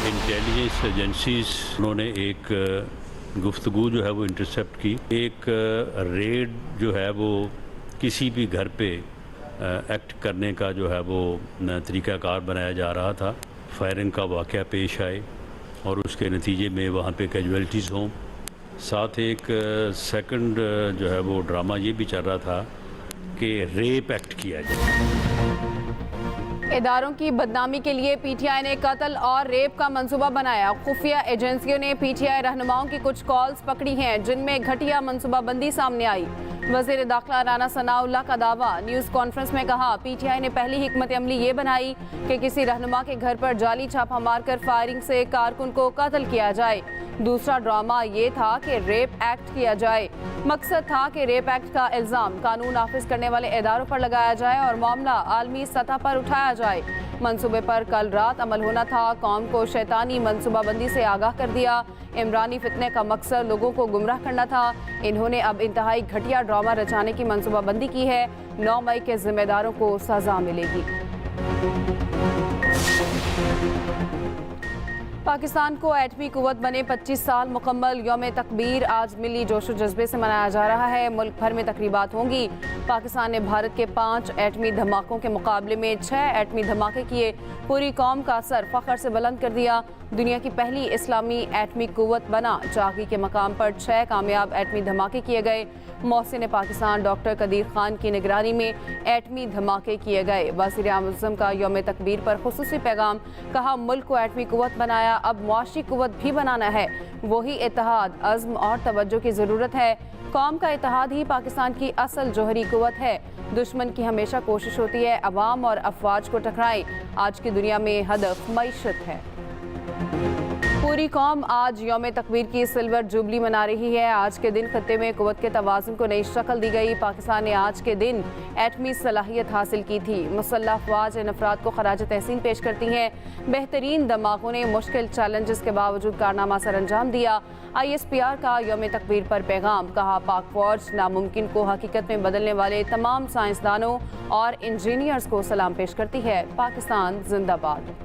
Intelligence agencies उन्होंने एक गुफ्तगू जो है वो इंटरसेप्ट की। एक रेड जो है वो किसी भी घर पे एक्ट करने का जो है वो तरीक़ाकार बनाया जा रहा था। फायरिंग का वाक़या पेश आए और उसके नतीजे में वहाँ पे कैजुअल्टीज़ हों। साथ एक सेकंड जो है वो ड्रामा ये भी चल रहा था कि रेप एक्ट किया जाए। इदारों की बदनामी के लिए पीटीआई ने कत्ल और रेप का मंसूबा बनाया। खुफिया एजेंसियों ने पीटीआई रहनुमाओं की कुछ कॉल्स पकड़ी हैं जिनमें घटिया मंसूबाबंदी सामने आई। वज़ीर दाखिला राना सनाउल्लाह का दावा। न्यूज़ कॉन्फ्रेंस में कहा, पीटीआई ने पहली हिकमत अमली ये बनाई कि किसी रहनुमा के घर पर जाली छापा मारकर फायरिंग से कारकुन को कत्ल किया जाए। दूसरा ड्रामा ये था कि रेप एक्ट किया जाए। मकसद था कि रेप एक्ट का इल्ज़ाम कानून नाफिज करने वाले इदारों पर लगाया जाए और मामला आलमी सतह पर उठाया जाए। मंसूबे पर कल रात अमल होना था। कौम को शैतानी मंसूबाबंदी से आगाह कर दिया। इमरानी फितने का मकसद लोगों को गुमराह करना था। इन्होंने अब इंतहाई घटिया ड्रामा रचाने की मंसूबाबंदी की है। 9 मई के जिम्मेदारों को सजा मिलेगी। पाकिस्तान को एटमी कुव्वत बने 25 साल मुकम्मल। यौम तकबीर आज मिली जोशो जज्बे से मनाया जा रहा है। मुल्क भर में तकरीबात होंगी। पाकिस्तान ने भारत के 5 एटमी धमाकों के मुकाबले में 6 एटमी धमाके किए। पूरी कौम का सर फख्र से बुलंद कर दिया। दुनिया की पहली इस्लामी एटमी कुव्वत बना। चाकी के मकाम पर 6 कामयाब एटमी धमाके किए गए। मोहसिन पाकिस्तान डॉक्टर कदीर खान की निगरानी में एटमी धमाके किए गए। वज़ीर आज़म का यौम तकबीर पर खुसूसी पैगाम। कहा, मुल्क को एटमी कुव्वत बनाया, अब मुआशी कुव्वत भी बनाना है। वही इत्तेहाद, अज़्म और तवज्जो की ज़रूरत है। कौम का इत्तेहाद ही पाकिस्तान की असल जौहरी कुव्वत है। दुश्मन की हमेशा कोशिश होती है अवाम और अफवाज को टकराएं। आज की दुनिया में हदफ मईशत है। पूरी कौम आज यौम तकबीर की सिल्वर जुबली मना रही है। आज के दिन खत्ते में कुव्वत के तवाज़ुन को नई शक्ल दी गई। पाकिस्तान ने आज के दिन एटमी सलाहियत हासिल की थी। मुसल्लह अफवाज इन अफराद को खराज तहसीन पेश करती हैं। बेहतरीन धमाकों ने मुश्किल चैलेंजेस के बावजूद कारनामा सर अंजाम दिया। ISPR का यौम तकबीर पर पैगाम। कहा, पाक फौज नामुमकिन को हकीकत में बदलने वाले तमाम साइंसदानों और इंजीनियर्स को सलाम पेश करती है। पाकिस्तान जिंदाबाद।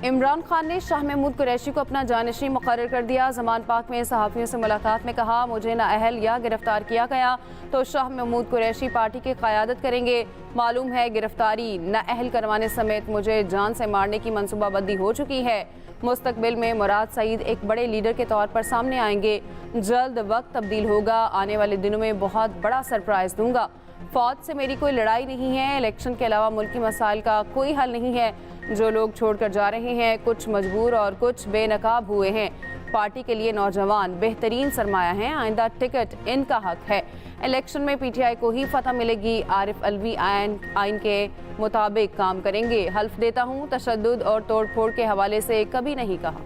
इमरान खान ने शाह महमूद कुरैशी को अपना जानशीन मुकर्रर कर दिया। ज़मान पाक में सहाफ़ियों से मुलाकात में कहा, मुझे नाअहल या गिरफ्तार किया गया तो शाह महमूद कुरैशी पार्टी की क़यादत करेंगे। मालूम है गिरफ्तारी नाअहल करवाने समेत मुझे जान से मारने की मनसूबाबंदी हो चुकी है। मुस्तकबिल में मुराद सईद एक बड़े लीडर के तौर पर सामने आएंगे। जल्द वक्त तब्दील होगा। आने वाले दिनों में बहुत बड़ा सरप्राइज़ दूंगा। फौज से मेरी कोई लड़ाई नहीं है। इलेक्शन के अलावा मुल्की मसाइल का कोई हल नहीं है। जो लोग छोड़कर जा रहे हैं, कुछ मजबूर और कुछ बेनकाब हुए हैं। पार्टी के लिए नौजवान बेहतरीन सरमाया हैं। आइंदा टिकट इनका हक है। इलेक्शन में PTI को ही फतह मिलेगी। आरिफ अलवी आइन के मुताबिक काम करेंगे। हल्फ देता हूँ, तशद्दुद और तोड़ फोड़ के हवाले से कभी नहीं कहा।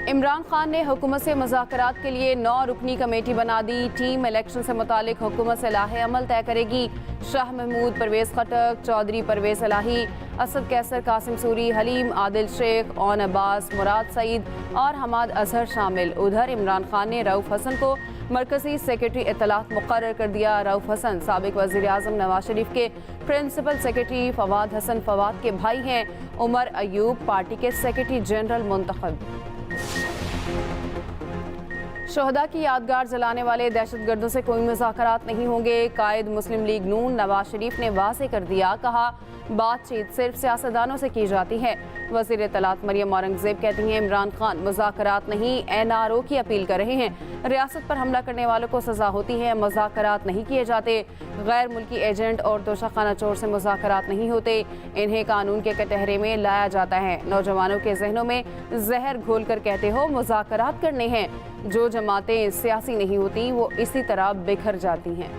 इमरान खान ने हुकूमत से मुज़ाकरात के लिए 9 रुकनी कमेटी बना दी। टीम इलेक्शन से मुतालिक हुकूमत से लाहे अमल तय करेगी। शाह महमूद, परवेज़ खटक, चौधरी परवेज़ इलाही, असद कैसर, कासिम सूरी, हलीम आदिल शेख, ओन अब्बास, मुराद सईद और हमाद अजहर शामिल। उधर इमरान खान ने रऊफ़ हसन को मरकज़ी सेक्रेटरी इत्तलात मुकर्रर कर दिया। रऊफ़ हसन साबिक़ वज़ीर आज़म नवाज शरीफ के प्रिंसिपल सेक्रेटरी। फवाद हसन फवाद के भाई हैं। उमर अयूब पार्टी के सेक्रेटरी जनरल मुंतखब। शोहदा की यादगार जलाने वाले दहशतगर्दों से कोई मुज़ाकरात नहीं होंगे। कायद मुस्लिम लीग नून नवाज शरीफ ने वाज़ेह कर दिया। कहा, बातचीत सिर्फ सियासतदानों से की जाती है। वज़ीर इत्तलात मरियम औरंगज़ेब कहती हैं, इमरान खान मुज़ाकरात नहीं NRO की अपील कर रहे हैं। रियासत पर हमला करने वालों को सज़ा होती है। मुज़ाकरात नहीं किए जाते। गैर मुल्की एजेंट और तोशाखाना चोर से मुज़ाकरात नहीं होते। इन्हें कानून के कटहरे में लाया जाता है। नौजवानों के जहनों में जहर घोल कर कहते हो मुज़ाकरात करने हैं। जो जमातें सियासी नहीं होती वो इसी तरह बिखर जाती हैं।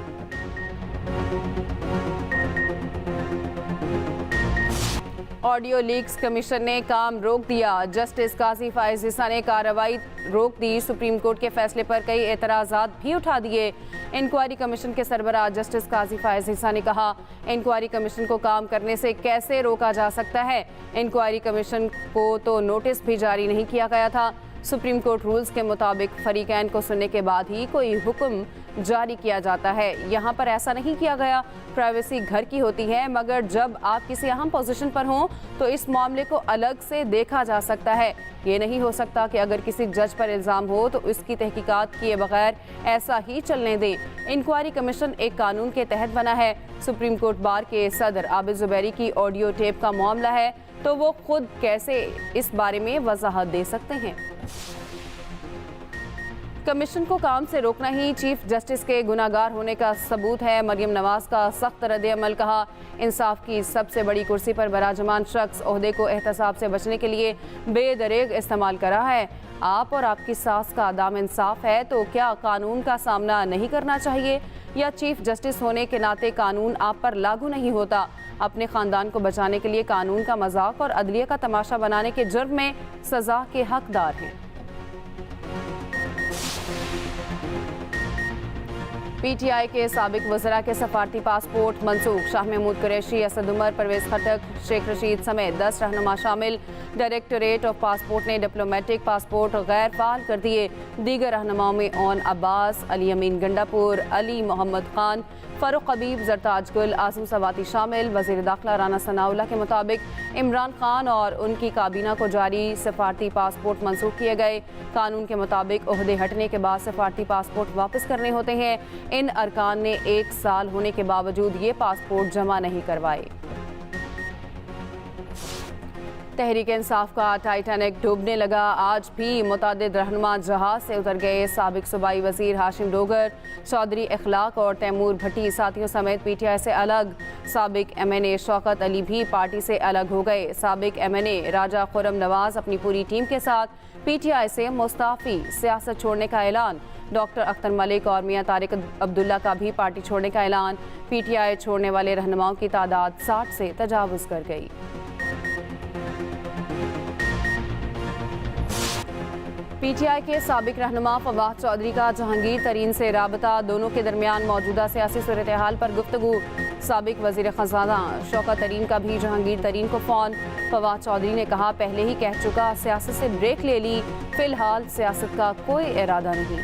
ऑडियो लीक्स कमीशन ने काम रोक दिया। जस्टिस काजी फाइज ईसा ने कार्रवाई रोक दी। सुप्रीम कोर्ट के फैसले पर कई एतराज़ात भी उठा दिए। इंक्वायरी कमीशन के सरबराह जस्टिस काजी फाइज ईसा ने कहा, इंक्वायरी कमीशन को काम करने से कैसे रोका जा सकता है। इंक्वायरी कमीशन को तो नोटिस भी जारी नहीं किया गया था। सुप्रीम कोर्ट रूल्स के मुताबिक फरीकैन को सुनने के बाद ही कोई हुक्म जारी किया जाता है। यहाँ पर ऐसा नहीं किया गया। प्राइवेसी घर की होती है, मगर जब आप किसी अहम पोजीशन पर हों तो इस मामले को अलग से देखा जा सकता है। ये नहीं हो सकता कि अगर किसी जज पर इल्ज़ाम हो तो इसकी तहकीकात किए बगैर ऐसा ही चलने दें। इंक्वायरी कमीशन एक कानून के तहत बना है। सुप्रीम कोर्ट बार के सदर आबिद ज़ुबैरी की ऑडियो टेप का मामला है, तो वो खुद कैसे इस बारे में वजाहत दे सकते हैं। कमीशन को काम से रोकना ही चीफ जस्टिस के गुनाहगार होने का सबूत है। मरियम नवाज का सख्त रद्द-ए-अमल। कहा, इंसाफ की सबसे बड़ी कुर्सी पर बराजमान शख्स ओहदे को एहतसाब से बचने के लिए बेदरेग इस्तेमाल कर रहा है। आप और आपकी सास का आदाम इंसाफ है तो क्या कानून का सामना नहीं करना चाहिए, या चीफ जस्टिस होने के नाते कानून आप पर लागू नहीं होता? अपने खानदान को बचाने के लिए कानून का मजाक और अदलिया का तमाशा बनाने के जुर्म में सजा के हकदार हैं। पीटीआई के साबिक वज़रा के सफारती पासपोर्ट मनसूख। शाह महमूद कुरैशी, असद उमर, परवेज खटक, शेख रशीद समेत 10 रहनुमा शामिल। डायरेक्टोरेट ऑफ पासपोर्ट ने डिप्लोमेटिक पासपोर्ट गैर फाल कर दिए। दीगर रहनुमाओं में ओन अब्बास, अली अमीन गंडापुर, अली मोहम्मद खान, फ़ारूक हबीब, जरताज गुल, आज़म सवाती शामिल। वज़ीर दाखिला राना सनाउल्लाह के मुताबिक इमरान खान और उनकी काबीना को जारी सफारती पासपोर्ट मनसूख किए गए। कानून के मुताबिक ओहदे हटने के बाद सफारती पासपोर्ट वापस करने होते हैं। इन अरकान ने 1 साल होने के बावजूद ये पासपोर्ट जमा नहीं करवाए। तहरीक इंसाफ का टाइटैनिक डूबने लगा। आज भी मुतादिद रहनुमा जहाज से उतर गए। साबिक सूबाई वजीर हाशिम डोगर, चौधरी इखलाक और तैमूर भट्टी साथियों समेत पीटीआई से अलग। साबिक एमएनए शौकत अली भी पार्टी से अलग हो गए। साबिक एमएनए राजा खुर्रम नवाज अपनी पूरी टीम के साथ पीटीआई से मुस्ताफ़ी। सियासत छोड़ने का ऐलान। डॉक्टर अख्तर मलिक और मियां तारिक अब्दुल्ला का भी पार्टी छोड़ने का ऐलान। पीटीआई छोड़ने वाले रहनुमाओं की तादाद 60 से तजावुज़ कर गई। पीटीआई के साबिक रहनुमा फवाद चौधरी का जहांगीर तरीन से राबता। दोनों के दरमियान मौजूदा सियासी सूरत हाल पर गुफ्तगू। साबिक वजीर खजाना शौकत तरीन का भी जहांगीर तरीन को फ़ोन। फवाद चौधरी ने कहा, पहले ही कह चुका, सियासत से ब्रेक ले ली, फिलहाल सियासत का कोई इरादा नहीं।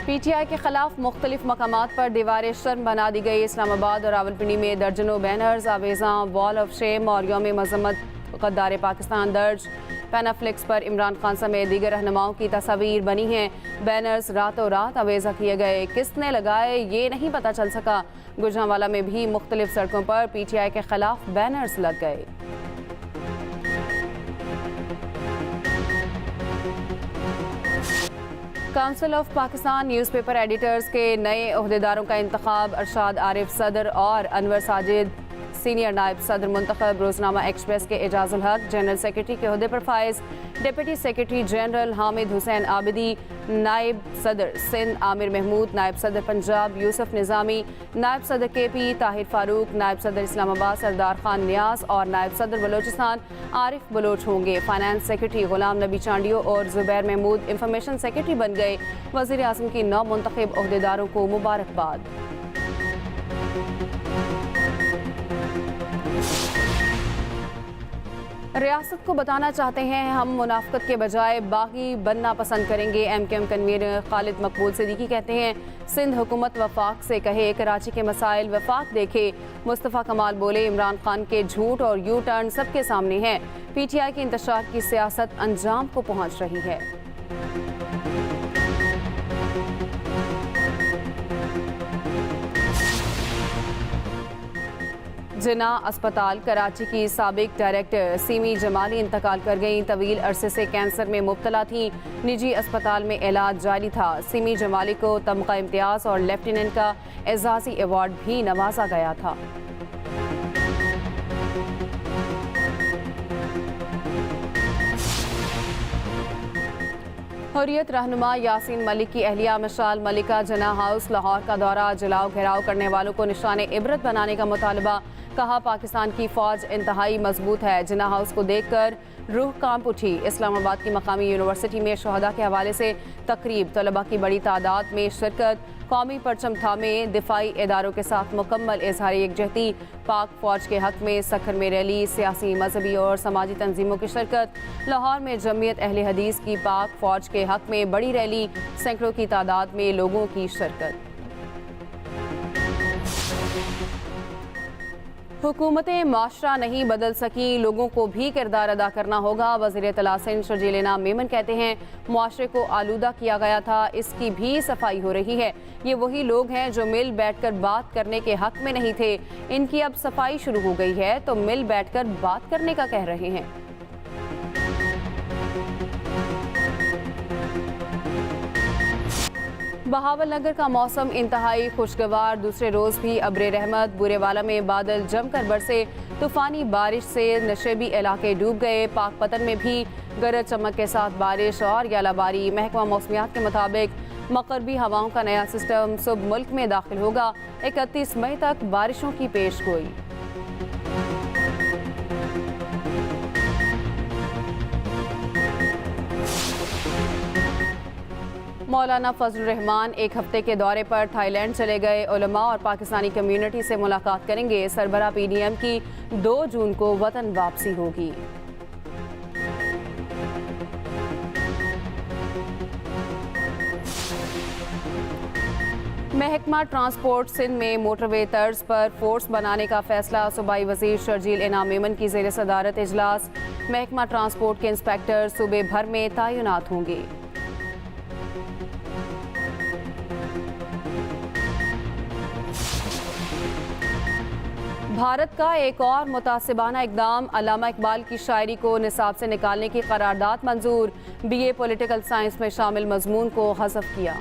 पीटीआई के खिलाफ मुख्तलिफ मकामात पर दीवार शर्म बना दी गई। इस्लामाबाद और रावलपिंडी में दर्जनों बैनर्स, आवेज़ा, वॉल ऑफ शेम और यौम मज़म्मत गद्दार पाकिस्तान दर्ज। पैनाफ्लिक्स पर इमरान खान समेत दीगर रहनुमाओं की तस्वीर बनी हैं। बैनर्स रातों रात आवेज़ा किए गए। किसने लगाए ये नहीं पता चल सका। गुजरांवाला में भी मुख्तलिफ सड़कों पर पीटीआई के खिलाफ बैनर्स लग गए। Council of Pakistan newspaper editors के नए ओहदेदारों का इंतखाब। अरशाद आरिफ सदर और अनवर साजिद सीनियर नायब सदर मुंतखब। रोजनामा एक्सप्रेस के एजाजुल हक जनरल सेक्रेटरी के ओहदे पर Faiz. Deputy secretary general Hamid Hussain Abidi, नायब सदर सिंध आमिर महमूद, नायब सदर पंजाब यूसुफ निज़ामी, नायब सदर केपी ताहिर फारूक, नायब सदर इस्लामाबाद सरदार खान न्याज और नायब सदर बलोचिस्तान आरिफ बलोच होंगे। फाइनेंस सेक्रेटरी गुलाम नबी चांडियो और जुबैर महमूद इंफॉर्मेशन सेक्रेटरी बन गए। वज़ीर आज़म की नौ मुंतखब ओहदेदारों को मुबारकबाद। रियासत को बताना चाहते हैं, हम मुनाफकत के बजाय बागी बनना पसंद करेंगे। एमकेएम कन्वीनर खालिद मकबूल सिद्दीकी कहते हैं, सिंध हुकूमत वफाक से कहे कराची के मसाइल वफाक देखे। मुस्तफ़ा कमाल बोले, इमरान खान के झूठ और यू टर्न सबके सामने हैं। पीटीआई की इंतशार की सियासत अंजाम को पहुँच रही है। जिना अस्पताल कराची की साबिक डायरेक्टर सीमी जमाली इंतकाल कर गईं। तवील अरसे से कैंसर में मुब्तला थी। निजी अस्पताल में इलाज जारी था। सीमी जमाली को तमगा इम्तियाज़ और लेफ्टिनेंट का एजाज़ी अवार्ड भी नवाजा गया था। हुर्रियत रहनुमा यासीन मलिक की अहलिया मशाल मलिका जना हाउस लाहौर का दौरा। जलाओ घेराव करने वालों को निशाने इबरत बनाने का मुतालबा। कहा पाकिस्तान की फौज इंतहाई मजबूत है। जिन्ना हाउस को देखकर रूह कांप उठी। इस्लामाबाद की मकामी यूनिवर्सिटी में शहदा के हवाले से तकरीब, तलबा की बड़ी तादाद में शिरकत, कौमी परचम थामे, दिफाई इदारों के साथ मुकम्मल इजहार यकजहती, पाक फौज के हक में सखर में रैली, सियासी, मजहबी और समाजी तंजीमों की शिरकत। लाहौर में जमीयत अहले हदीस की पाक फौज के हक में बड़ी रैली, सैकड़ों की तादाद में लोगों की शिरकत। हुकूमतें माशरा नहीं बदल सकी, लोगों को भी किरदार अदा करना होगा। वज़ीर इत्तला सिंध शर्जील इनाम मेमन कहते हैं मुआशरे को आलूदा किया गया था, इसकी भी सफाई हो रही है। ये वही लोग हैं जो मिल बैठकर बात करने के हक में नहीं थे, इनकी अब सफाई शुरू हो गई है तो मिल बैठकर बात करने का कह रहे हैं। बहावलनगर का मौसम इंतहाई खुशगवार, दूसरे रोज भी अब्रे रहमत। बुरेवाला में बादल जमकर बरसे, तूफानी बारिश से नशेबी इलाके डूब गए। पाकपतन में भी गरज चमक के साथ बारिश और यालाबारी। महकमा मौसमियात के मुताबिक मगरबी हवाओं का नया सिस्टम सुबह मुल्क में दाखिल होगा। 31 मई तक बारिशों की पेशगोई। मौलाना फजलुर रहमान एक हफ्ते के दौरे पर थाईलैंड चले गए। उलमा और पाकिस्तानी कम्युनिटी से मुलाकात करेंगे। सरबराह PDM की 2 जून को वतन वापसी होगी। महकमा ट्रांसपोर्ट सिंध में मोटरवे तर्ज पर फोर्स बनाने का फैसला। सूबाई वजीर शर्जील इनाम मेमन की ज़ेर सदारत इजलास। महकमा ट्रांसपोर्ट के इंस्पेक्टर सूबे भर में तैनात होंगे। भारत का एक और मुतासिबाना इकदाम, अल्लामा इकबाल की शायरी को निसाब से निकालने की करारदाद मंजूर। BA पॉलिटिकल साइंस में शामिल मजमून को हज़फ किया।